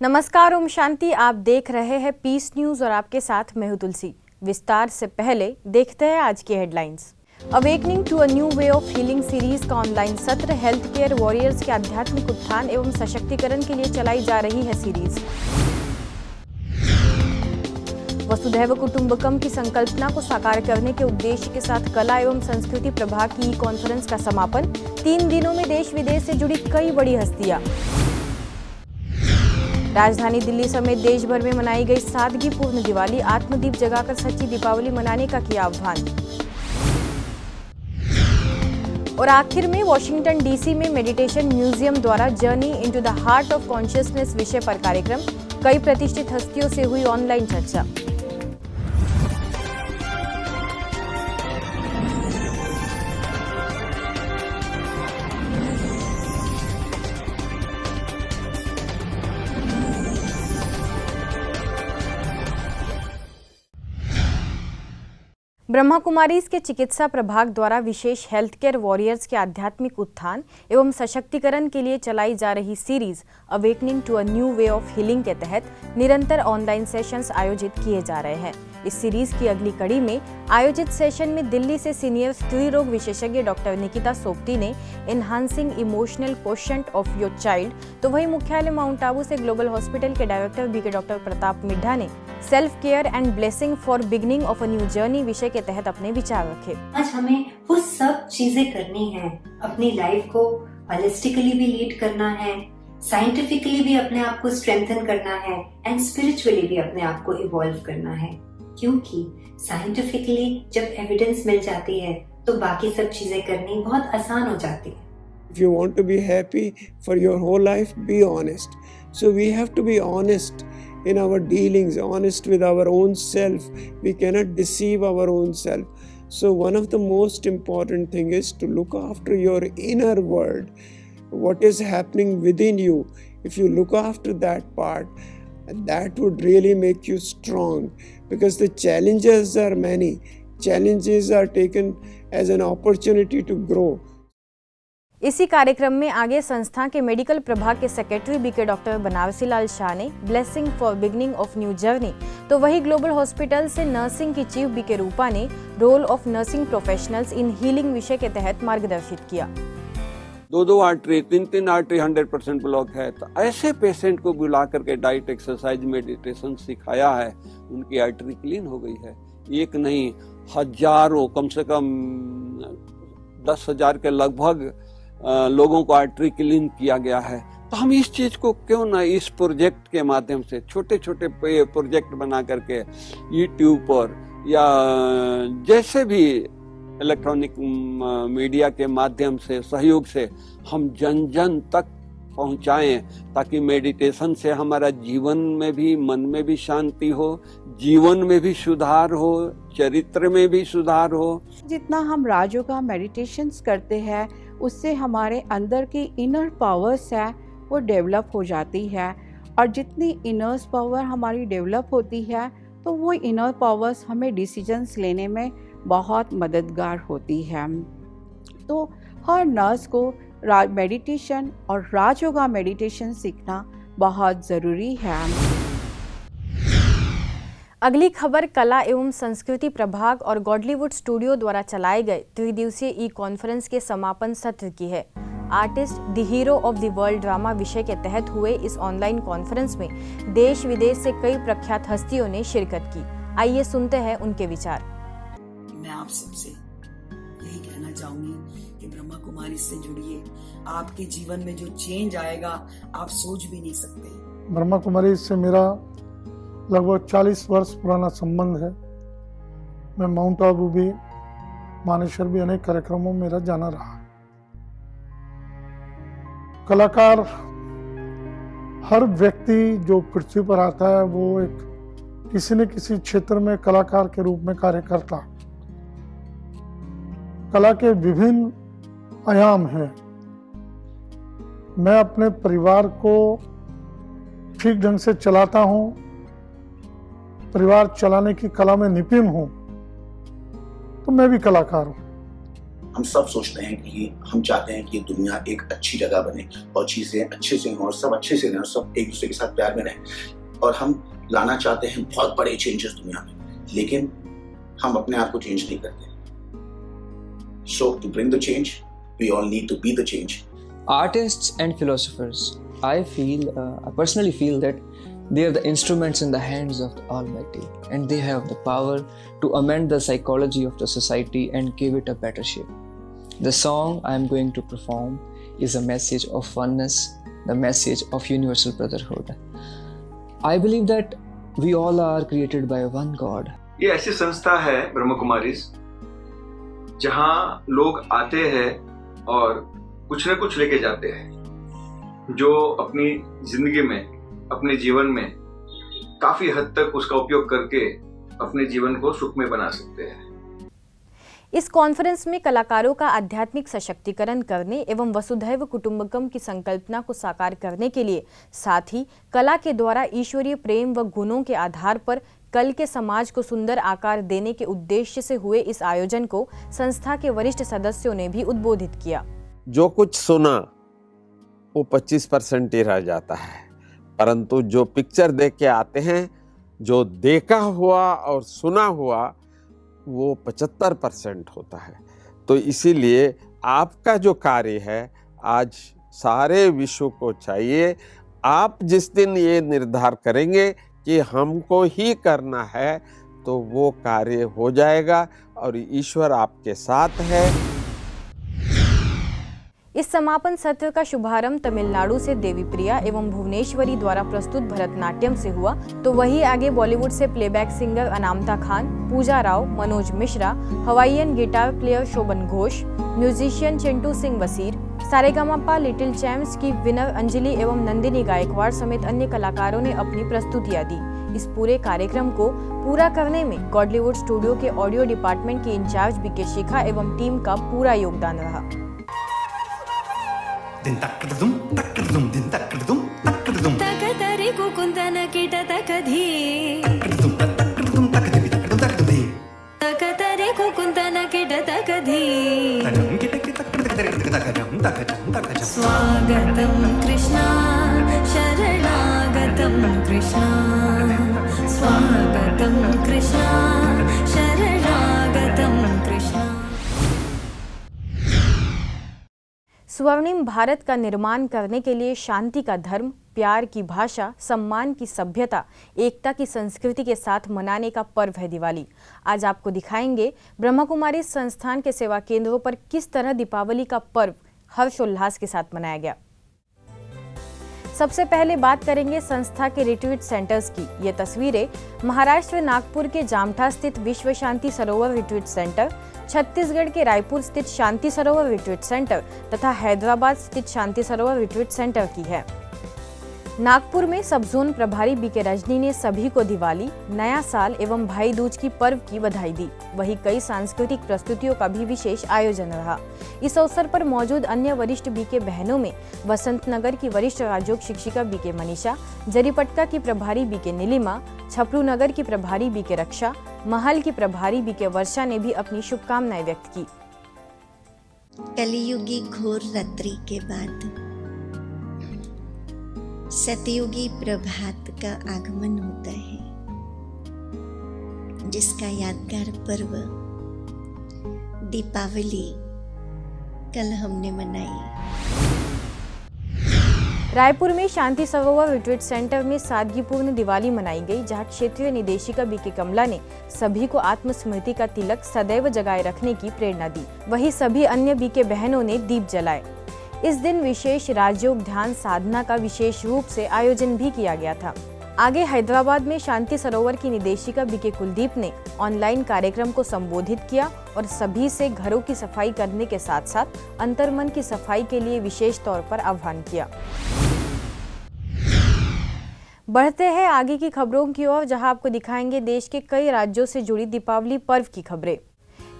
नमस्कार, ओम शांति। आप देख रहे हैं पीस न्यूज और आपके साथ मैं हूं तुलसी। विस्तार से पहले देखते हैं आज की headlines. Awakening to a new way of healing series का ऑनलाइन सत्र, हेल्थ केयर वॉरियर्स के आध्यात्मिक उत्थान एवं सशक्तिकरण के लिए चलाई जा रही है सीरीज। वसुधैव कुटुंबकम की संकल्पना को साकार करने के उद्देश्य के साथ कला एवं संस्कृति प्रभाग की कॉन्फ्रेंस का समापन। 3 दिनों में देश विदेश से जुड़ी कई बड़ी हस्तियां। राजधानी दिल्ली समेत देश भर में मनाई गई सादगीपूर्ण दिवाली, आत्मदीप जगाकर सच्ची दीपावली मनाने का किया आह्वान। और आखिर में वॉशिंगटन डीसी में मेडिटेशन म्यूजियम द्वारा journey into the heart of consciousness विषय पर कार्यक्रम। कई प्रतिष्ठित हस्तियों से हुई ऑनलाइन चर्चा। ब्रह्मा कुमारीज के चिकित्सा प्रभाग द्वारा विशेष हेल्थ केयर वॉरियर्स के आध्यात्मिक उत्थान एवं सशक्तिकरण के लिए चलाई जा रही series awakening to a new way of healing के तहत निरंतर ऑनलाइन सेशंस आयोजित किए जा रहे हैं। इस सीरीज की अगली कड़ी में आयोजित सेशन में दिल्ली से सीनियर स्त्री रोग विशेषज्ञ डॉक्टर निकिता सोपती ने enhancing emotional quotient of your child, तो वहीं मुख्यालय माउंट आबू से ग्लोबल हॉस्पिटल के director BK doctor Pratap Middha ने self care and blessing for beginning of a new journey विषय के तहत अपने विचार रखे। आज हमें वो सब चीजें करनी है, अपनी लाइफ को होलिस्टिकली भी लीड करना है, साइंटिफिकली भी अपने आप को स्ट्रेंथन करना है एंड स्पिरिचुअली भी अपने आप को इवॉल्व करना है। क्योंकि साइंटिफिकली जब एविडेंस मिल जाती है तो बाकी सब चीजें करनी बहुत आसान हो जाती है। If you want to be happy for your whole life, be honest. So we have to be honest in our dealings, honest with our own self. We cannot deceive our own self. So one of the most important thing is to look after your inner world. What is happening within you? If you look after that part, that would really make you strong, because the challenges are many. Challenges are taken as an opportunity to grow. इसी कार्यक्रम में आगे संस्था के medical प्रभाग के secretary BK doctor Banarsi Lal Shah ने blessing for beginning of new journey, तो वही ग्लोबल हॉस्पिटल से नर्सिंग की चीफ बीके रूपा ने role of nursing professionals in healing विषय के तहत मार्गदर्शित किया। 2 आर्टरी 3 आर्टरी 100% ब्लॉक है, तो ऐसे पेशेंट को बुला करके डाइट, एक्सरसाइज, मेडिटेशन सिखाया है, उनकी आर्टरी क्लीन हो गई है। एक नहीं, हजारों, कम से कम 10,000 के लगभग लोगों को आर्टरी क्लीन किया गया है। तो हम इस चीज को क्यों ना इस प्रोजेक्ट के माध्यम से, छोटे छोटे प्रोजेक्ट बना करके यूट्यूब पर या जैसे भी इलेक्ट्रॉनिक मीडिया के माध्यम से, सहयोग से हम जन जन तक पहुंचाएं, ताकि मेडिटेशन से हमारा जीवन में भी, मन में भी शांति हो, जीवन में भी सुधार हो, चरित्र में भी सुधार हो। जितना हम राजयोगा मेडिटेशंस करते हैं उससे हमारे अंदर की इनर पावर्स है वो डेवलप हो जाती है, और जितनी इनर पावर हमारी डेवलप होती है तो वो इनर पावर्स हमें डिसीजंस लेने में बहुत मददगार होती है। तो हर नर्स को मेडिटेशन और राजयोगा मेडिटेशन सीखना बहुत ज़रूरी है। अगली खबर कला एवं संस्कृति प्रभाग और गॉडलीवुड स्टूडियो द्वारा चलाए गए त्रिदिवसीय ई कॉन्फ्रेंस के समापन सत्र की है। Artist the hero of the world drama विषय के तहत हुए इस ऑनलाइन कॉन्फ्रेंस में देश विदेश से कई प्रख्यात हस्तियों ने शिरकत की। आइए सुनते हैं उनके विचार। मैं आप सबसे यही कहना चाहूंगी कि ब्रह्मा कुमारी से जुड़िए, आपके जीवन में जो चेंज आएगा आप सोच भी नहीं सकते। ब्रह्मा कुमारी से मेरा लगभग 40 वर्ष पुराना संबंध है। मैं माउंट आबू भी, मानेसर भी अनेक कार्यक्रमों में मेरा जाना रहा। कलाकार, हर व्यक्ति जो पृथ्वी पर आता है वो एक किसी न किसी क्षेत्र में कलाकार के रूप में कार्य करता। कला के विभिन्न आयाम हैं। मैं अपने परिवार को ठीक ढंग से चलाता हूं, परिवार चलाने की कला में निपुण हूं, तो मैं भी कलाकार हूं। हम सब सोचते हैं कि हम चाहते हैं कि ये दुनिया एक अच्छी जगह बने और चीज़ें अच्छे से हों और सब अच्छे से रहें और सब एक दूसरे के साथ प्यार में रहें, और हम लाना चाहते हैं बहुत बड़े चेंजेस दुनिया में, लेकिन हम अपने आप को चेंज नहीं करते। So to bring the change, we all need to be the change. Artists and philosophers, I personally feel that they are the instruments in the hands of the Almighty, and they have the power to amend the psychology of the society and give it a better shape. The song I am going to perform is a message of oneness, the message of universal brotherhood. I believe that we all are created by one God. ये ऐसी संस्था है ब्रह्म कुमारीज, जहां लोग आते हैं और कुछ न कुछ लेके जाते हैं, जो अपनी जिंदगी में, अपने जीवन में काफी हद तक उसका उपयोग करके अपने जीवन को सुखमय बना सकते हैं। इस कॉन्फ्रेंस में कलाकारों का आध्यात्मिक सशक्तिकरण करने एवं वसुधैव कुटुंबकम की संकल्पना को साकार करने के लिए, साथ ही कला के द्वारा ईश्वरीय प्रेम व गुणों के आधार पर कल के समाज को सुंदर आकार देने के उद्देश्य से हुए इस आयोजन को संस्था के वरिष्ठ सदस्यों ने भी उद्बोधित किया। जो कुछ सुना वो 25% ही रह जाता है, परंतु जो पिक्चर देख के आते हैं, जो देखा हुआ और सुना हुआ वो 75% होता है। तो इसीलिए आपका जो कार्य है आज सारे विश्व को चाहिए। आप जिस दिन ये निर्धार करेंगे कि हमको ही करना है, तो वो कार्य हो जाएगा और ईश्वर आपके साथ है। इस समापन सत्र का शुभारंभ तमिलनाडु से देवी प्रिया एवं भुवनेश्वरी द्वारा प्रस्तुत भरतनाट्यम से हुआ, तो वही आगे बॉलीवुड से playback singer Anamika Khan, Puja Rao, Manoj Mishra, Hawaiian guitar player Shobhan Ghosh, musician Chintu Singh Wasir, Saregamapa little champs की विनर अंजलि एवं नंदिनी गायकवाड़ समेत अन्य कलाकारों ने अपनी प्रस्तुतियां दी। इस पूरे कार्यक्रम को पूरा करने में गॉडलीवुड स्टूडियो के ऑडियो डिपार्टमेंट के इंचार्ज बीके शिखा एवं टीम का पूरा योगदान रहा। दिन तक्कदुम तक्कदुम दिन तक्कदुम तक्कदुम तकतरी कुकुंदन कीट तकधी तक्कदुम तक्कदुम तक्कदी तक्कदुम तक्कदी तकतरी कुकुंदन कीट तकधी तकदुम कीट तक्कदी तक्कदम तक्कदम तक्कदम स्वागतम कृष्णा शरणागतम कृष्णा स्वागतम कृष्णा शरणागतम कृष्णा। स्वर्णिम भारत का निर्माण करने के लिए शांति का धर्म, प्यार की भाषा, सम्मान की सभ्यता, एकता की संस्कृति के साथ मनाने का पर्व है दिवाली। आज आपको दिखाएंगे ब्रह्मा कुमारी संस्थान के सेवा केंद्रों पर किस तरह दीपावली का पर्व हर्षोल्लास के साथ मनाया गया। सबसे पहले बात करेंगे संस्था के रिट्रीट सेंटर्स की। ये तस्वीरें महाराष्ट्र नागपुर के जामठा स्थित विश्व शांति सरोवर रिट्रीट सेंटर, छत्तीसगढ़ के रायपुर स्थित शांति सरोवर रिट्रीट सेंटर तथा हैदराबाद स्थित शांति सरोवर रिट्रीट सेंटर की है। नागपुर में सब जोन प्रभारी बीके रजनी ने सभी को दिवाली, नया साल एवं भाई दूज की पर्व की बधाई दी। वहीं कई सांस्कृतिक प्रस्तुतियों का भी विशेष आयोजन रहा। इस अवसर पर मौजूद अन्य वरिष्ठ बीके बहनों में वसंत नगर की वरिष्ठ राजयोग शिक्षिका बीके मनीषा, जरीपटका की प्रभारी बीके नीलिमा, छपरू नगर की प्रभारी बीके रक्षा, महल की प्रभारी बीके वर्षा ने भी अपनी शुभकामनाएं व्यक्त की। कलियुगी घोर रात्रि के बाद सतयुगी प्रभात का आगमन होता है, जिसका यादगार पर्व दीपावली कल हमने मनाई। रायपुर में शांति सरोवर रिट्रीट सेंटर में सादगीपूर्ण दिवाली मनाई गई, जहां क्षेत्रीय निदेशिका बीके कमला ने सभी को आत्मस्मृति का तिलक सदैव जगाए रखने की प्रेरणा दी। वहीं सभी अन्य बीके बहनों ने दीप जलाए। इस दिन विशेष राजयोग ध्यान साधना का विशेष रूप से आयोजन भी किया गया था। आगे हैदराबाद में शांति सरोवर की निदेशिका बीके कुलदीप ने ऑनलाइन कार्यक्रम को संबोधित किया और सभी से घरों की सफाई करने के साथ साथ अंतर्मन की सफाई के लिए विशेष तौर पर आह्वान किया। बढ़ते हैं आगे की खबरों की ओर, जहां आपको दिखाएंगे देश के कई राज्यों से जुड़ी दीपावली पर्व की खबरें।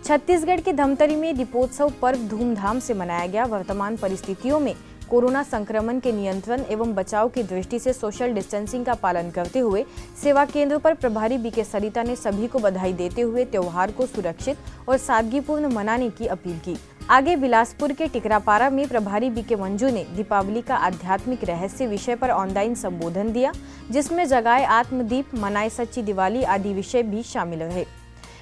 छत्तीसगढ़ के धमतरी में दीपोत्सव पर्व धूमधाम से मनाया गया। वर्तमान परिस्थितियों में कोरोना संक्रमण के नियंत्रण एवं बचाव की दृष्टि से सोशल डिस्टेंसिंग का पालन करते हुए सेवा केंद्रों पर प्रभारी बीके सरिता ने सभी को बधाई देते हुए त्योहार को सुरक्षित और सादगीपूर्ण मनाने की अपील की। आगे बिलासपुर के टिकरापारा में प्रभारी बीके मंजू ने दीपावली का आध्यात्मिक रहस्य विषय पर ऑनलाइन संबोधन दिया, जिसमें जगाए आत्मदीप, मनाए सच्ची दिवाली आदि विषय भी शामिल रहे।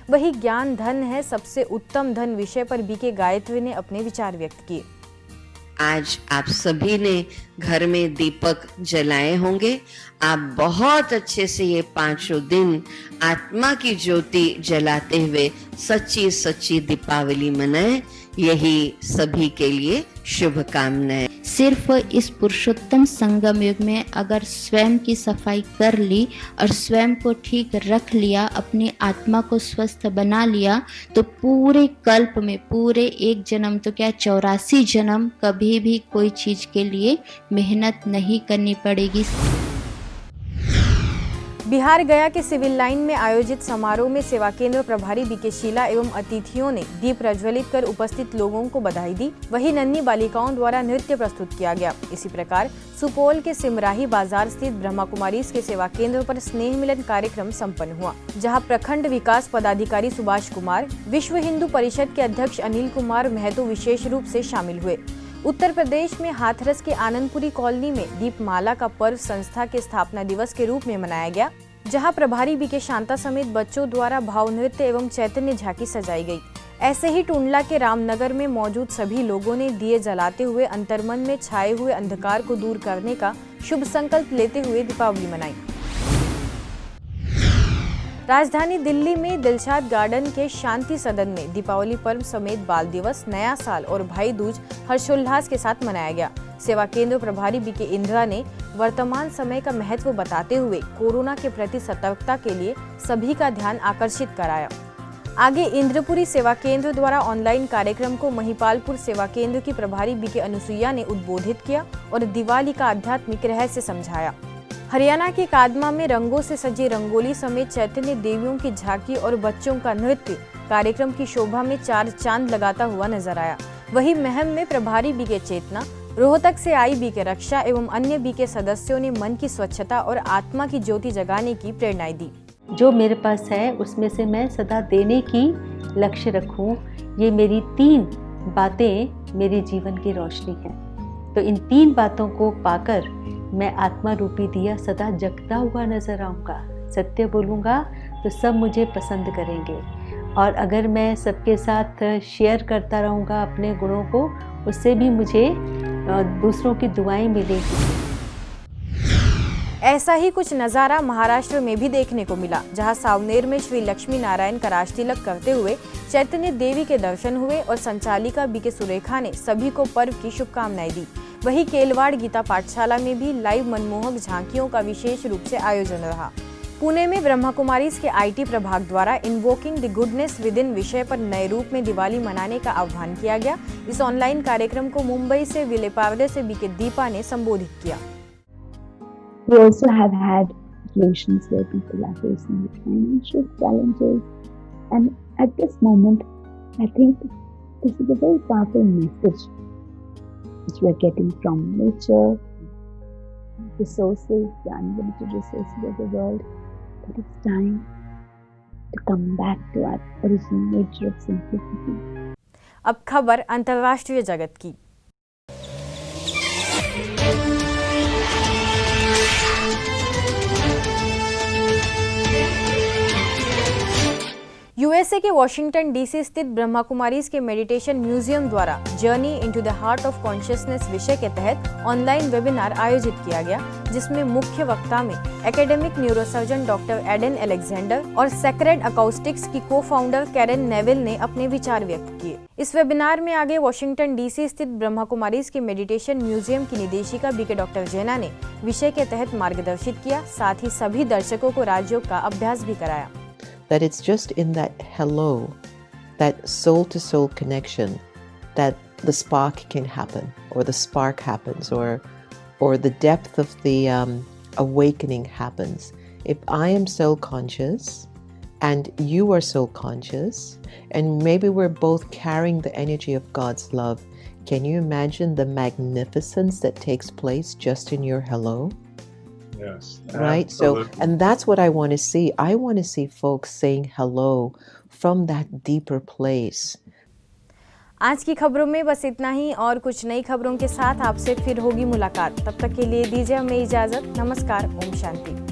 वही ज्ञान धन है सबसे उत्तम धन विषय पर बीके गायत्री ने अपने विचार व्यक्त किए। आज आप सभी ने घर में दीपक जलाए होंगे। आप बहुत अच्छे से ये 5 दिन आत्मा की ज्योति जलाते हुए सच्ची सच्ची दीपावली मनाएं। यही सभी के लिए शुभकामनाएं। सिर्फ इस पुरुषोत्तम संगम युग में अगर स्वयं की सफाई कर ली और स्वयं को ठीक रख लिया, अपनी आत्मा को स्वस्थ बना लिया, तो पूरे कल्प में, पूरे एक जन्म तो क्या 84 जन्म कभी भी कोई चीज के लिए मेहनत नहीं करनी पड़ेगी। बिहार गया के सिविल लाइन में आयोजित समारोह में सेवा केंद्र प्रभारी बीके शीला एवं अतिथियों ने दीप प्रज्वलित कर उपस्थित लोगों को बधाई दी। वहीं नन्ही बालिकाओं द्वारा नृत्य प्रस्तुत किया गया। इसी प्रकार सुपौल के सिमराही बाजार स्थित ब्रह्मा कुमारीज के सेवा केंद्र पर स्नेह मिलन कार्यक्रम संपन्न हुआ, जहां प्रखंड विकास पदाधिकारी सुभाष कुमार, विश्व हिंदू परिषद के अध्यक्ष अनिल कुमार महतो विशेष रूप से शामिल हुए। उत्तर प्रदेश में हाथरस के आनंदपुरी कॉलोनी में दीपमाला का पर्व संस्था के स्थापना दिवस के रूप में मनाया गया, जहां प्रभारी बीके शांता समेत बच्चों द्वारा भाव नृत्य एवं चैतन्य झांकी सजाई गई। ऐसे ही टुंडला के रामनगर में मौजूद सभी लोगों ने दिए जलाते हुए अंतर्मन में छाए हुए अंधकार को दूर करने का शुभ संकल्प लेते हुए दीपावली मनाई। राजधानी दिल्ली में दिलशाद गार्डन के शांति सदन में दीपावली पर्व समेत बाल दिवस, नया साल और भाई दूज हर्षोल्लास के साथ मनाया गया। सेवा केंद्र प्रभारी बीके इंदिरा ने वर्तमान समय का महत्व बताते हुए कोरोना के प्रति सतर्कता के लिए सभी का ध्यान आकर्षित कराया। आगे इंद्रपुरी सेवा केंद्र द्वारा ऑनलाइन कार्यक्रम को महिपालपुर सेवा केंद्र की प्रभारी बीके अनुसुईया ने उद्बोधित किया और दिवाली का आध्यात्मिक रहस्य समझाया। हरियाणा के कादमा में रंगों से सजी रंगोली समेत चैतन्य देवियों की झांकी और बच्चों का नृत्य कार्यक्रम की शोभा में 4 चांद लगाता हुआ नजर आया। वहीं महम में प्रभारी बीके चेतना, रोहतक से आई बीके रक्षा एवं अन्य बीके सदस्यों ने मन की स्वच्छता और आत्मा की ज्योति जगाने की प्रेरणाएं दी। जो मेरे पास है उसमें से मैं सदा देने की लक्ष्य रखूं, ये मेरी 3 बातें मेरे जीवन की रोशनी है। तो इन 3 बातों को पाकर मैं आत्मा रूपी दिया सदा जगता हुआ नजर आऊँगा। सत्य बोलूँगा तो सब मुझे पसंद करेंगे, और अगर मैं सबके साथ शेयर करता रहूँगा अपने गुणों को, उससे भी मुझे दूसरों की दुआएं मिलेगी। ऐसा ही कुछ नजारा महाराष्ट्र में भी देखने को मिला, जहां सावनेर में श्री लक्ष्मी नारायण का राज तिलक करते हुए चैतन्य देवी के दर्शन हुए और संचालिका बीके सुरेखा ने सभी को पर्व की शुभकामनाएं दी। वहीं केलवाड़ गीता पाठशाला में भी लाइव मनमोहक झांकियों का विशेष रूप से आयोजन रहा। पुणे में ब्रह्मा कुमारीज के आईटी प्रभाग द्वारा invoking the goodness with in विषय पर नए रूप में दिवाली मनाने का आह्वान किया गया। इस ऑनलाइन कार्यक्रम को मुंबई से विलेपार्ले से बीके दीपा ने संबोधित किया। We also have had situations where people are facing with financial challenges, and at this moment, I think this is a very powerful message which we are getting from nature, resources, the unlimited resources of the world. But it's time to come back to our original nature of simplicity. अब खबर अंतर्राष्ट्रीय जगत की। USA के Washington DC स्थित ब्रह्मा कुमारीज के meditation museum द्वारा journey into the heart of consciousness विषय के तहत ऑनलाइन वेबिनार आयोजित किया गया, जिसमें मुख्य वक्ता में academic neurosurgeon doctor Aidan Alexander और सेक्रेड अकाउस्टिक्स की को-फाउंडर कैरेन नेविल ने अपने विचार व्यक्त किए। इस वेबिनार में आगे वॉशिंगटन डीसी स्थित ब्रह्मा कुमारीज के मेडिटेशन म्यूजियम की निदेशिका बीके डॉक्टर जेना ने विषय के तहत मार्गदर्शित किया, साथ ही सभी दर्शकों को राजयोग का अभ्यास भी कराया। That it's just in that hello, that soul-to-soul connection, that the spark can happen, or the spark happens, or the depth of the awakening happens. If I am soul conscious and you are soul conscious, and maybe we're both carrying the energy of God's love Can you imagine the magnificence that takes place just in your hello? Yes. Right? So, and that's what I want to see. I want to see folks saying hello from that deeper place. आज की खबरों में बस इतना ही, और कुछ नई खबरों के साथ आपसे फिर होगी मुलाकात। तब तक के लिए दीजिए हमें इजाजत। नमस्कार। ओम शांति।